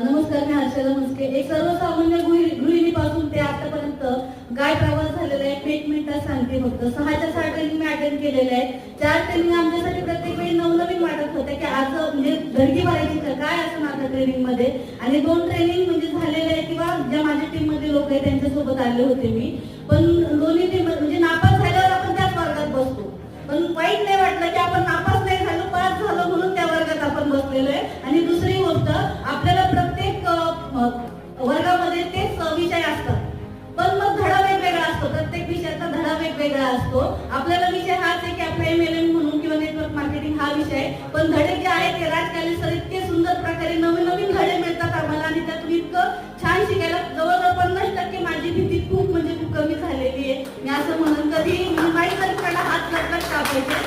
नमस्कार, मी हर्षदा मस्के. एक सर्वसामान्य गृहिणीपासून ते आतापर्यंत काय प्रवास झालेला आहे एक मिनिटात सांगते. फक्त 6च्या 6 ट्रेनिंग मी अटेंड केलेले आहे. 4 ट्रेनिंग आमच्यासाठी प्रत्येक वेळी नवनवीन वाटत होते की आज म्हणजे धडकी भरायची तर काय असं माझ्या ट्रेनिंग मध्ये. आणि 2 ट्रेनिंग म्हणजे झालेले आहे किंवा ज्या माझ्या टीम मध्ये लोक आहेत त्यांच्यासोबत आले होते मी. पण दोन्ही टीम म्हणजे नापास झाल्यावर आपण त्याच वर्गात बसतो, पण वाईट नाही वाटलं की आपण नापास नाही झालो, पास झालो म्हणून त्या वर्गात आपण बसलेलो आहे. आणि दुसरी गोष्ट, आपल्याला प्रत्येक वर्गामध्ये तेच विषय असतात, पण मग धडा वेगवेगळा असतो. प्रत्येक विषयाचा धडा वेगवेगळा असतो. आपल्याला विषय हाच आहे की आपला MLM म्हणून किंवा नेटवर्क मार्केटिंग हा विषय आहे, पण धडे जे आहेत ते राजकारणी सर इतके सुंदर प्रकारे नवीन नवीन धडे मिळतात आम्हाला आणि त्यातून इतकं छान शिकायला. जवळजवळ 50% माझी भीती खूप म्हणजे खूप कमी झालेली आहे. मी असं म्हणून कधी माहीत हात लागला कापायचे